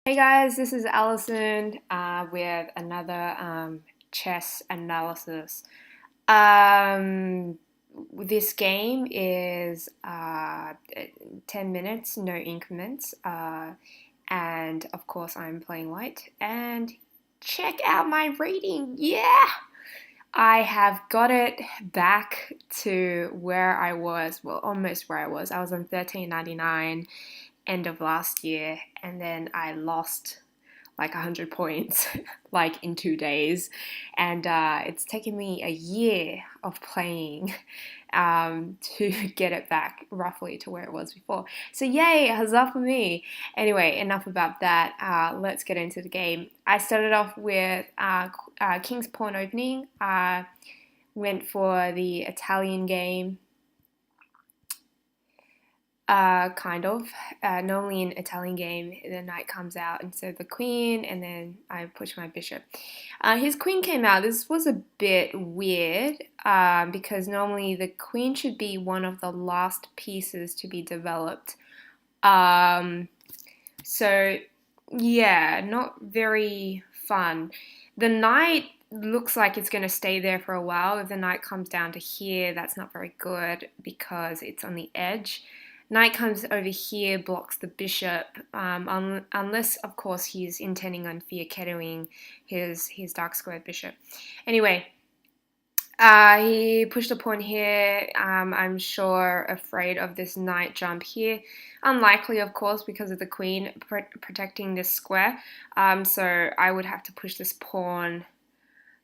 Hey guys, this is Allison with another chess analysis. Um, this game is 10 minutes, no increments, and of course I'm playing white. And check out my rating, yeah! I have got it back to where I was, well, almost where I was. I was on 1399 end of last year, and then I lost like 100 points like in 2 days, and it's taken me a year of playing to get it back roughly to where it was before. So yay, huzzah for me. Anyway, enough about that. Let's get into the game. I started off with king's pawn opening. Went for the Italian game. Kind of. Normally in Italian game, the knight comes out instead of the queen, and then I push my bishop. His queen came out. This was a bit weird because normally the queen should be one of the last pieces to be developed. Um, so, yeah, not very fun. The knight looks like it's going to stay there for a while. If the knight comes down to here, that's not very good because it's on the edge. Knight comes over here, blocks the bishop, unless, of course, he's intending on fianchettoing his dark squared bishop. Anyway, he pushed a pawn here. I'm sure afraid of this knight jump here. Unlikely, of course, because of the queen protecting this square. So I would have to push this pawn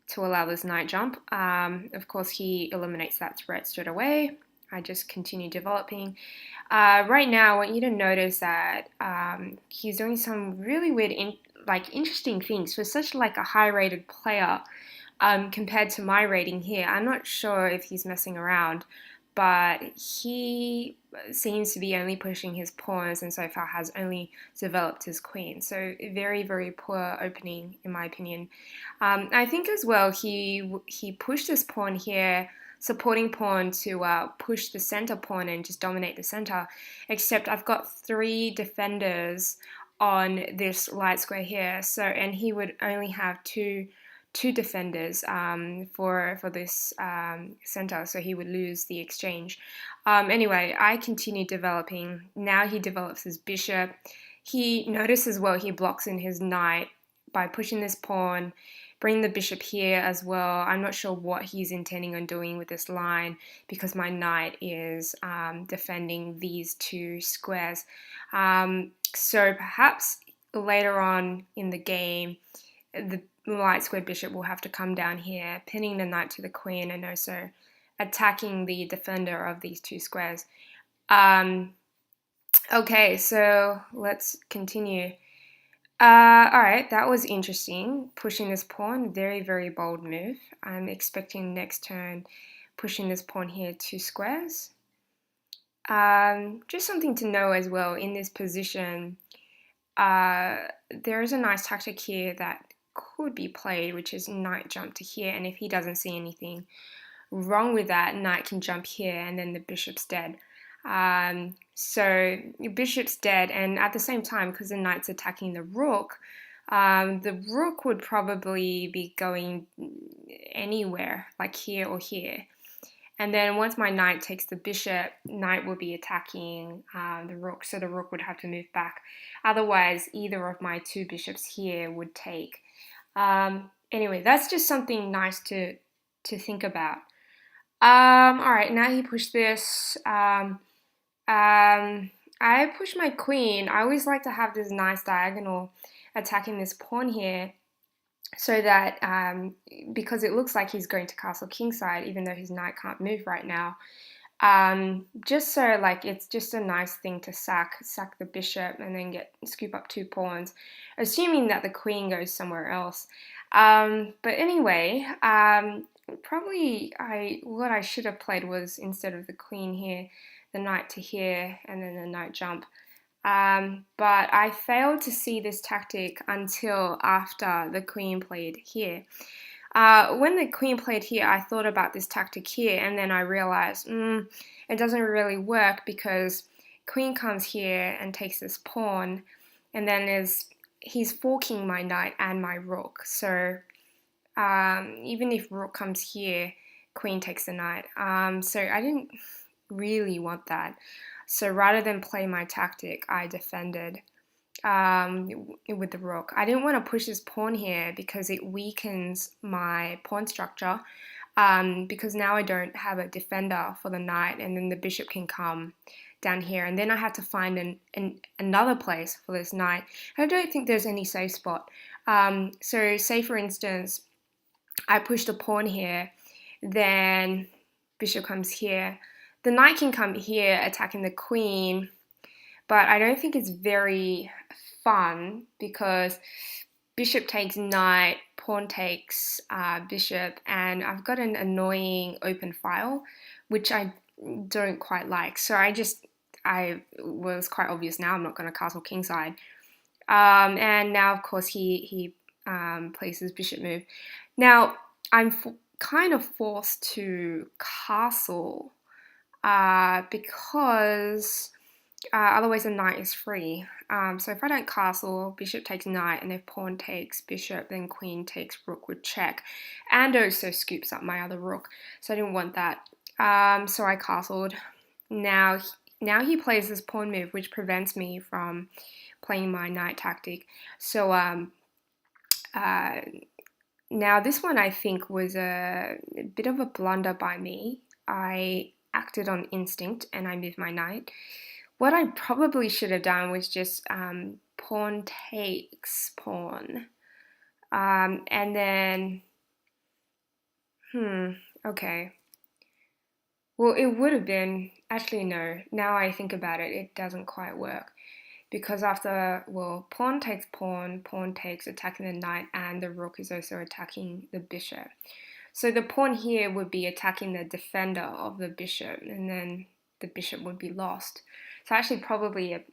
to allow this knight jump. Of course, he eliminates that threat straight away. I just continue developing. Right now, I want you to notice that he's doing some really weird, interesting things for such like a high-rated player compared to my rating here. I'm not sure if he's messing around, but he seems to be only pushing his pawns and so far has only developed his queen. So very, very poor opening in my opinion. I think as well he pushed this pawn here, supporting pawn to push the center pawn and just dominate the center, except I've got three defenders on this light square here, so and he would only have two defenders for this center, so he would lose the exchange. Anyway, I continue developing. Now he develops his bishop. He notices well he blocks in his knight by pushing this pawn, bring the bishop here as well. I'm not sure what he's intending on doing with this line because my knight is defending these two squares. So perhaps later on in the game, the light square bishop will have to come down here, pinning the knight to the queen and also attacking the defender of these two squares. Okay, so let's continue. Alright, that was interesting. Pushing this pawn, very, very bold move. I'm expecting next turn pushing this pawn here 2 squares. Just something to know as well, in this position, there is a nice tactic here that could be played, which is knight jump to here, and if he doesn't see anything wrong with that, knight can jump here and then the bishop's dead. So your bishop's dead, and at the same time, because the knight's attacking the rook would probably be going anywhere, like here or here. And then once my knight takes the bishop, knight will be attacking the rook, so the rook would have to move back. Otherwise, either of my two bishops here would take. Anyway, that's just something nice to think about. Alright, now he pushed this. I push my queen. I always like to have this nice diagonal attacking this pawn here so that, because it looks like he's going to castle kingside, even though his knight can't move right now, just so like it's just a nice thing to sack the bishop and then scoop up 2 pawns, assuming that the queen goes somewhere else. But anyway, probably what I should have played was, instead of the queen here, the knight to here and then the knight jump. But I failed to see this tactic until after the queen played here. When the queen played here, I thought about this tactic here, and then I realized it doesn't really work because queen comes here and takes this pawn, and then there's he's forking my knight and my rook. So even if rook comes here, queen takes the knight. So I didn't really want that. So rather than play my tactic, I defended with the rook. I didn't want to push this pawn here because it weakens my pawn structure. Because now I don't have a defender for the knight, and then the bishop can come down here, and then I have to find another place for this knight. I don't think there's any safe spot. So say for instance, I pushed a pawn here, then bishop comes here. The knight can come here attacking the queen, but I don't think it's very fun because bishop takes knight, pawn takes bishop, and I've got an annoying open file, which I don't quite like. So I was quite obvious now I'm not going to castle kingside. And now, of course, he plays his bishop move. Now, I'm kind of forced to castle because otherwise the knight is free. So if I don't castle, bishop takes knight, and if pawn takes bishop, then queen takes rook with check, and also scoops up my other rook. So I didn't want that. So I castled. Now he plays this pawn move, which prevents me from playing my knight tactic. So now this one I think was a bit of a blunder by me. I acted on instinct and I moved my knight. What I probably should have done was just pawn takes pawn. And then, okay. Well, it would have been, actually no, now I think about it, it doesn't quite work. Because after, well, pawn takes pawn, pawn takes attacking the knight, and the rook is also attacking the bishop. So the pawn here would be attacking the defender of the bishop, and then the bishop would be lost. So actually probably a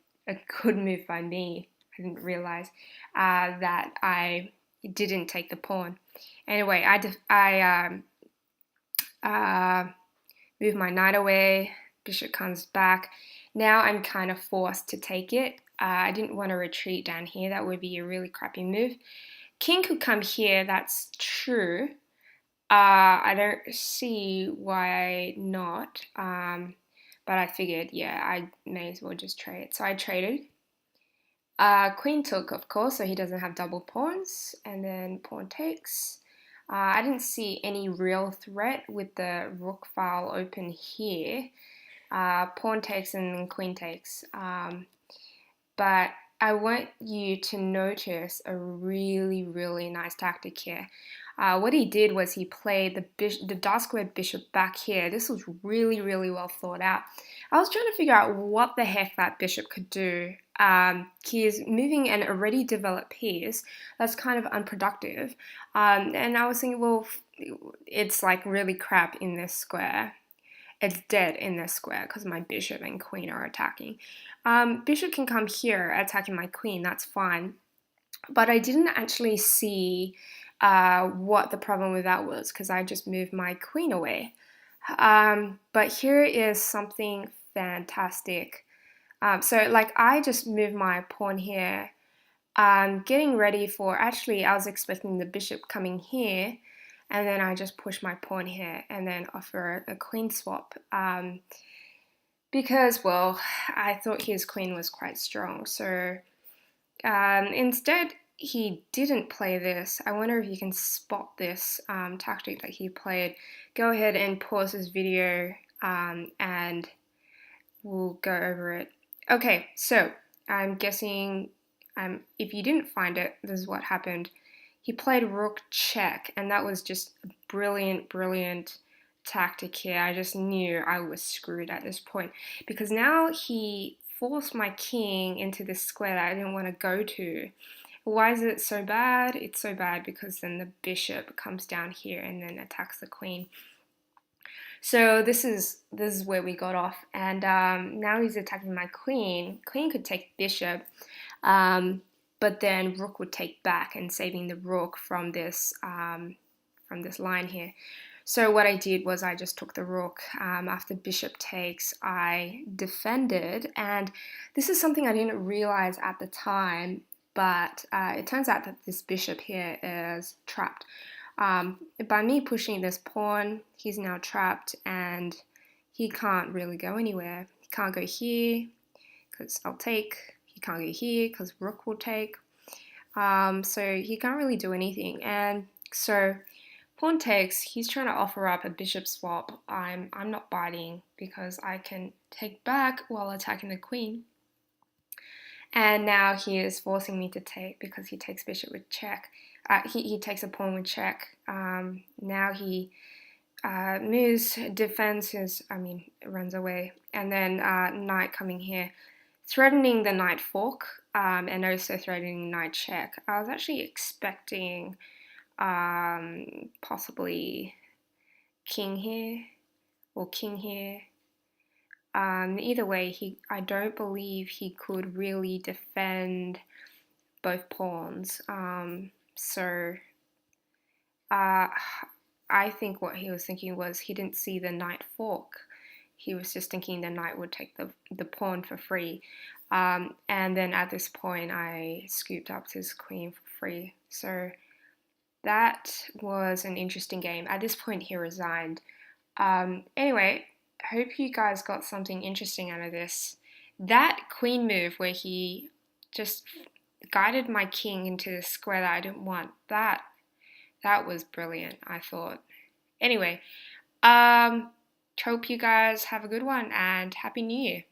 good move by me. I didn't realize that I didn't take the pawn. Anyway, I move my knight away, bishop comes back. Now I'm kind of forced to take it. I didn't want to retreat down here. That would be a really crappy move. King could come here, that's true. I don't see why not. But I figured, yeah, I may as well just trade. So I traded. Queen took, of course, so he doesn't have double pawns. And then pawn takes. I didn't see any real threat with the rook file open here. Pawn takes and then queen takes. But I want you to notice a really, really nice tactic here. What he did was he played the dark squared bishop back here. This was really, really well thought out. I was trying to figure out what the heck that bishop could do. He is moving an already developed piece that's kind of unproductive. And I was thinking, well, it's like really crap in this square. It's dead in this square because my bishop and queen are attacking. Bishop can come here attacking my queen, that's fine. But I didn't actually see what the problem with that was because I just moved my queen away. But here is something fantastic. So like I just moved my pawn here, getting ready for, actually I was expecting the bishop coming here, and then I just push my pawn here and then offer a queen swap. Because, well, I thought his queen was quite strong. So instead, he didn't play this. I wonder if you can spot this tactic that he played. Go ahead and pause this video and we'll go over it. Okay, so I'm guessing if you didn't find it, this is what happened. He played rook check, and that was just a brilliant, brilliant tactic here. I just knew I was screwed at this point because now he forced my king into this square that I didn't want to go to. Why is it so bad? It's so bad because then the bishop comes down here and then attacks the queen. So this is where we got off, and now he's attacking my queen. Queen could take bishop, but then rook would take back and saving the rook from this line here. So what I did was I just took the rook. After bishop takes, I defended, and this is something I didn't realize at the time, but it turns out that this bishop here is trapped. By me pushing this pawn, he's now trapped and he can't really go anywhere. He can't go here because I'll take. He can't go here because rook will take. So he can't really do anything. And so pawn takes, he's trying to offer up a bishop swap. I'm not biting because I can take back while attacking the queen. And now he is forcing me to take because he takes bishop with check. He takes a pawn with check. Now he moves, defends his, runs away. And then knight coming here, threatening the knight fork and also threatening knight check. I was actually expecting possibly king here or king here. Either way, I don't believe he could really defend both pawns. So I think what he was thinking was he didn't see the knight fork. He was just thinking the knight would take the pawn for free. And then at this point, I scooped up his queen for free. So that was an interesting game. At this point, he resigned. Anyway, hope you guys got something interesting out of this. That queen move where he just guided my king into the square that I didn't want, that was brilliant, I thought. Anyway, hope you guys have a good one and Happy New Year.